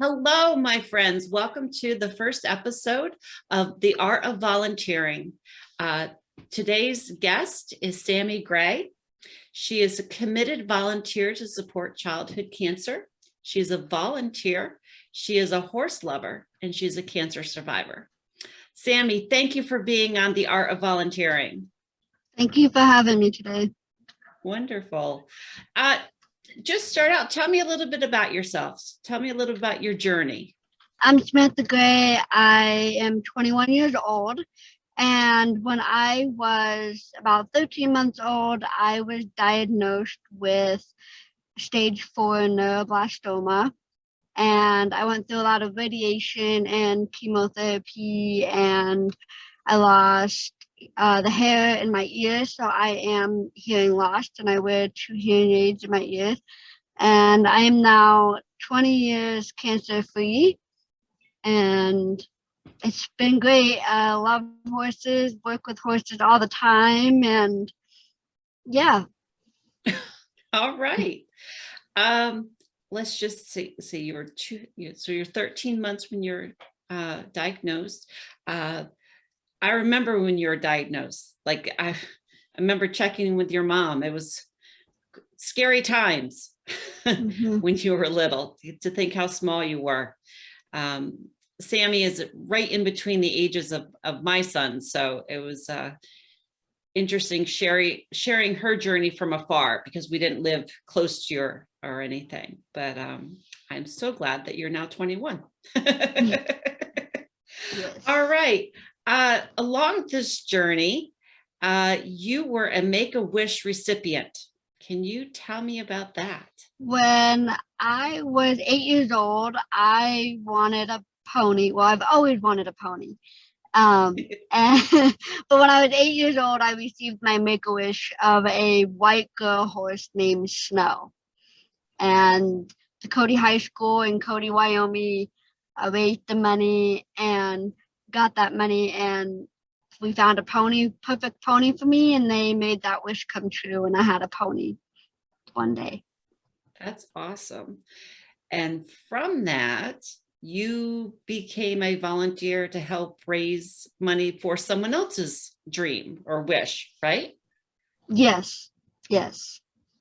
Hello, my friends. Welcome to the first episode of The Art of Volunteering. Today's guest is Sami Gray. She is a committed volunteer to support childhood cancer. She is a volunteer. She is a horse lover, and she's a cancer survivor. Sami, thank you for being on The Art of Volunteering. Thank you for having me today. Wonderful. Just start out, tell me a little bit about yourselves. Tell me a little about your journey. I'm Samantha Gray. I am 21 years old. And when I was about 13 months old, I was diagnosed with stage 4 neuroblastoma. And I went through a lot of radiation and chemotherapy, and I lost the hair in my ears. So I am hearing loss, and I wear 2 hearing aids in my ears. And I am now 20 years cancer free, and it's been great. I love horses, work with horses all the time, and yeah. All right. Let's just see you're 13 months when you're diagnosed. I remember when you were diagnosed, like I remember checking in with your mom. It was scary times when you were little, to think how small you were. Sami is right in between the ages of my son. So it was interesting sharing her journey from afar, because we didn't live close to your or anything. But I'm so glad that you're now 21. Yes. All right. Along this journey, you were a Make-A-Wish recipient. Can you tell me about that? When I was 8 years old, I wanted a pony. Well, I've always wanted a pony. But when I was 8 years old, I received my Make-A-Wish of a white girl horse named Snow. And the Cody High School in Cody, Wyoming, raised the money and got that money, and we found a perfect pony for me, and they made that wish come true, and I had a pony one day. That's awesome. And from that, you became a volunteer to help raise money for someone else's dream or wish, right? Yes.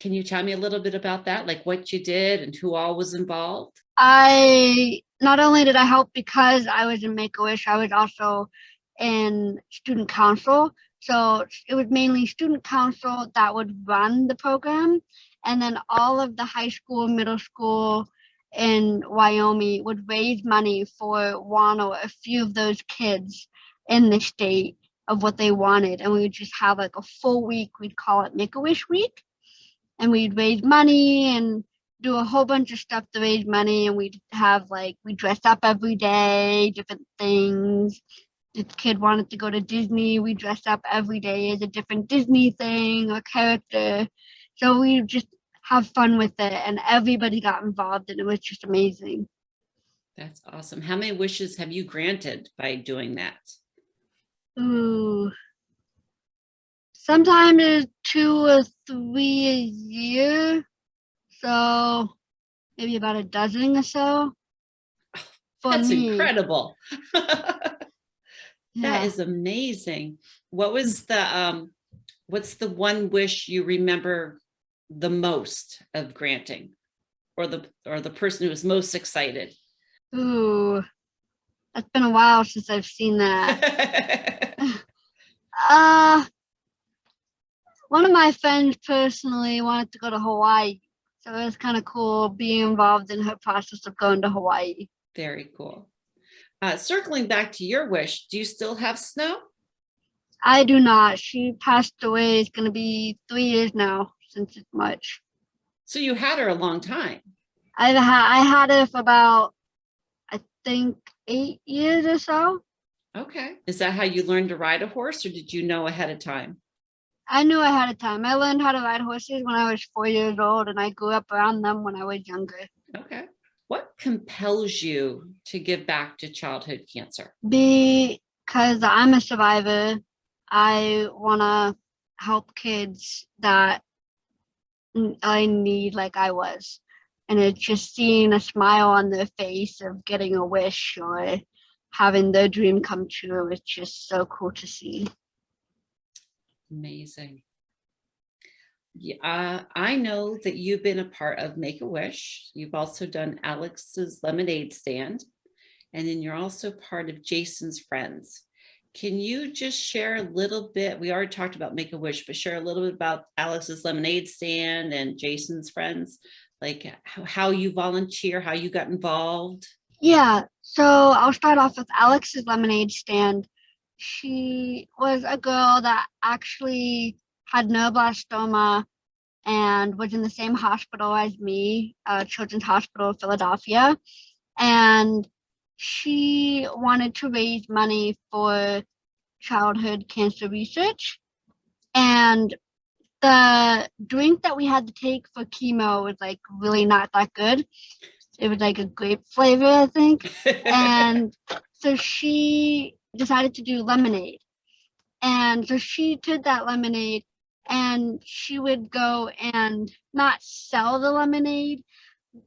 Can you tell me a little bit about that, like what you did and who all was involved? Not only did I help because I was in Make-A-Wish, I was also in student council. So it was mainly student council that would run the program. And then all of the high school, middle school in Wyoming would raise money for one or a few of those kids in the state of what they wanted. And we would just have like a full week. We'd call it Make-A-Wish week. And we'd raise money and do a whole bunch of stuff to raise money. And we'd have we dress up every day, different things. If the kid wanted to go to Disney, we dress up every day as a different Disney thing or character. So we just have fun with it, and everybody got involved, and it was just amazing. That's awesome. How many wishes have you granted by doing that? Ooh. Sometimes it's 2 or 3 a year. So maybe about a dozen or so. That's me. Incredible. Yeah. That is amazing. What was what's the one wish you remember the most of granting, or the person who was most excited? Ooh, that's been a while since I've seen that. One of my friends personally wanted to go to Hawaii. So it was kind of cool being involved in her process of going to Hawaii. Very cool. Circling back to your wish, do you still have Snow? I do not. She passed away. It's going to be 3 years now since it's March. So you had her a long time. I had her for about, I think, 8 years or so. Okay. Is that how you learned to ride a horse, or did you know ahead of time? I knew ahead of time. I learned how to ride horses when I was 4 years old, and I grew up around them when I was younger. Okay. What compels you to give back to childhood cancer? Because I'm a survivor. I want to help kids that I need, like I was. And it's just seeing a smile on their face of getting a wish or having their dream come true. It's just so cool to see. Amazing. Yeah, I know that you've been a part of Make-A-Wish. You've also done Alex's Lemonade Stand, and then you're also part of Jason's Friends. Can you just share a little bit? We already talked about Make-A-Wish, but share a little bit about Alex's Lemonade Stand and Jason's Friends, like how you volunteer, how you got involved. Yeah, so I'll start off with Alex's Lemonade Stand. She was a girl that actually had neuroblastoma and was in the same hospital as me, Children's Hospital of Philadelphia. And she wanted to raise money for childhood cancer research. And the drink that we had to take for chemo was like really not that good. It was like a grape flavor, I think. And so she decided to do lemonade. And so she did that lemonade, and she would go and not sell the lemonade,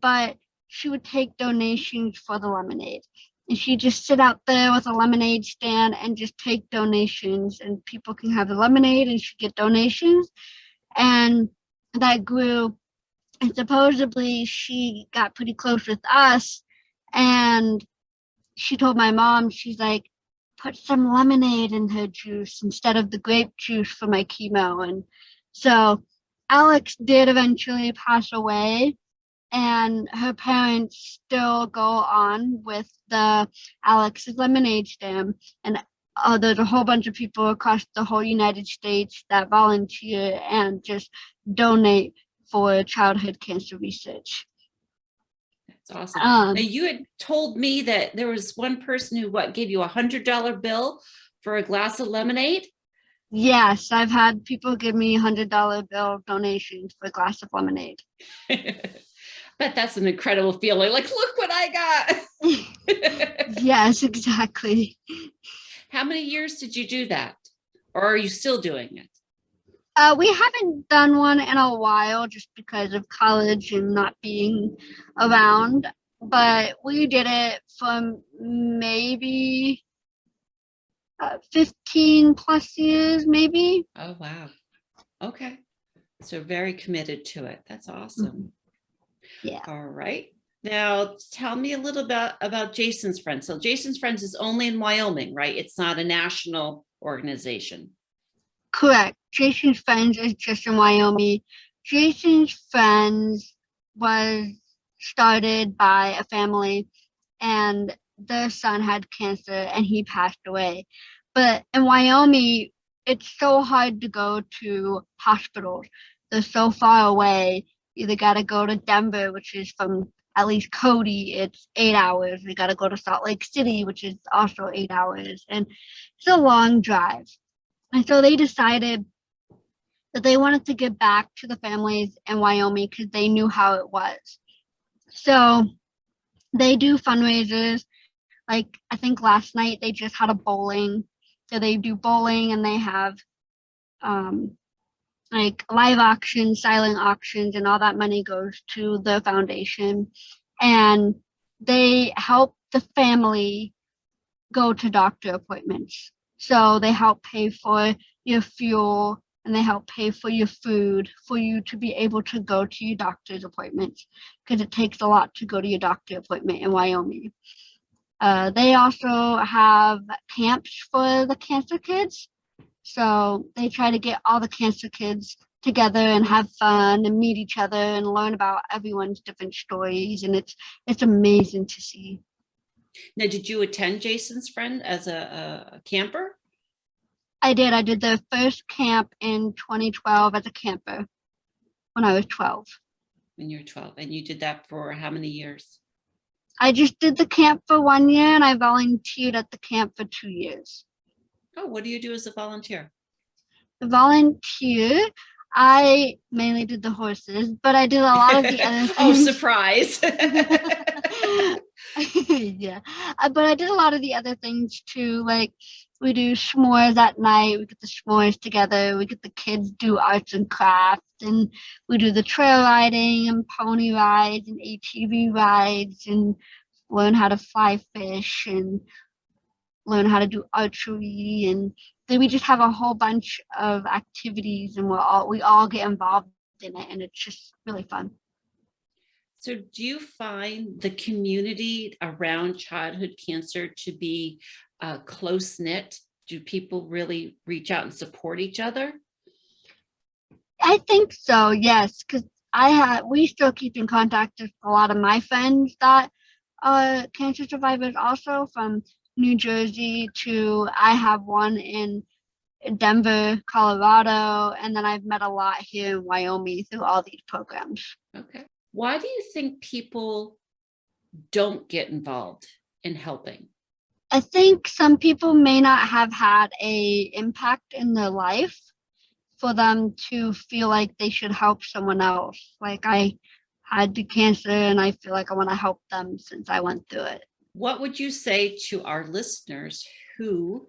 but she would take donations for the lemonade. And she'd just sit out there with a lemonade stand and just take donations, and people can have the lemonade and she'd get donations. And that grew. And supposedly she got pretty close with us, and she told my mom, she's like, put some lemonade in her juice instead of the grape juice for my chemo. And so Alex did eventually pass away, and her parents still go on with the Alex's Lemonade Stand. And there's a whole bunch of people across the whole United States that volunteer and just donate for childhood cancer research. That's awesome. Now, you had told me that there was one person who gave you $100 bill for a glass of lemonade. Yes, I've had people give me $100 bill donations for a glass of lemonade. But that's an incredible feeling. Like, look what I got. Yes, exactly. How many years did you do that? Or are you still doing it? We haven't done one in a while just because of college and not being around, but we did it for maybe 15 plus years, maybe. Oh, wow. Okay. So very committed to it. That's awesome. Mm-hmm. Yeah. All right. Now, tell me a little bit about Jason's Friends. So Jason's Friends is only in Wyoming, right? It's not a national organization. Correct. Jason's Friends is just in Wyoming. Jason's Friends was started by a family, and their son had cancer and he passed away. But in Wyoming, it's so hard to go to hospitals. They're so far away. You either got to go to Denver, which is from at least Cody, it's 8 hours. We got to go to Salt Lake City, which is also 8 hours. And it's a long drive. And so they decided that they wanted to give back to the families in Wyoming because they knew how it was. So they do fundraisers. Like, I think last night they just had a bowling. So they do bowling, and they have like live auctions, silent auctions, and all that money goes to the foundation. And they help the family go to doctor appointments. So they help pay for your fuel, and they help pay for your food for you to be able to go to your doctor's appointments, because it takes a lot to go to your doctor appointment in Wyoming. They also have camps for the cancer kids. So they try to get all the cancer kids together and have fun and meet each other and learn about everyone's different stories. And it's amazing to see. Now, did you attend Jason's Friend as a camper? I did. I did the first camp in 2012 as a camper when I was 12. When you were 12. And you did that for how many years? I just did the camp for 1 year, and I volunteered at the camp for 2 years. Oh, what do you do as a volunteer? The volunteer, I mainly did the horses, but I did a lot of the other things. Oh, surprise. Yeah, but I did a lot of the other things too. Like we do s'mores at night. We get the s'mores together. We get the kids do arts and crafts, and we do the trail riding and pony rides and ATV rides, and learn how to fly fish and learn how to do archery. And then we just have a whole bunch of activities, and we all get involved in it, and it's just really fun. So do you find the community around childhood cancer to be close knit? Do people really reach out and support each other? I think so, yes, because we still keep in contact with a lot of my friends that are cancer survivors also from New Jersey to I have one in Denver, Colorado, and then I've met a lot here in Wyoming through all these programs. Okay. Why do you think people don't get involved in helping? I think some people may not have had a impact in their life for them to feel like they should help someone else. Like I had the cancer and I feel like I want to help them since I went through it. What would you say to our listeners who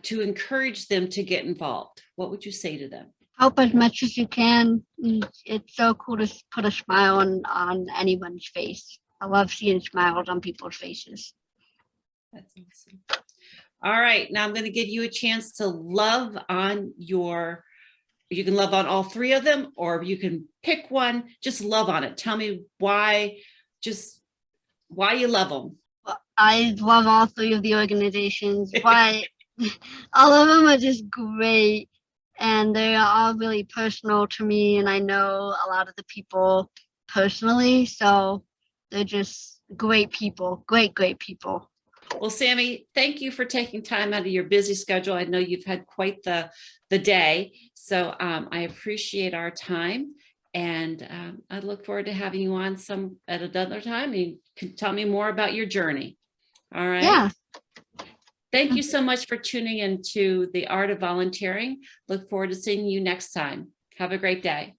to encourage them to get involved? What would you say to them? Help as much as you can. It's so cool to put a smile on anyone's face. I love seeing smiles on people's faces. That's awesome. All right, now I'm going to give you a chance to love on you can love on all three of them, or you can pick one, just love on it. Tell me why you love them. I love all three of the organizations, but all of them are just great. And they're all really personal to me. And I know a lot of the people personally. So they're just great people, great people. Well, Sami, thank you for taking time out of your busy schedule. I know you've had quite the day. So I appreciate our time. And I look forward to having you on at another time. You can tell me more about your journey. All right. Yeah. Thank you so much for tuning into The Art of Volunteering. Look forward to seeing you next time. Have a great day.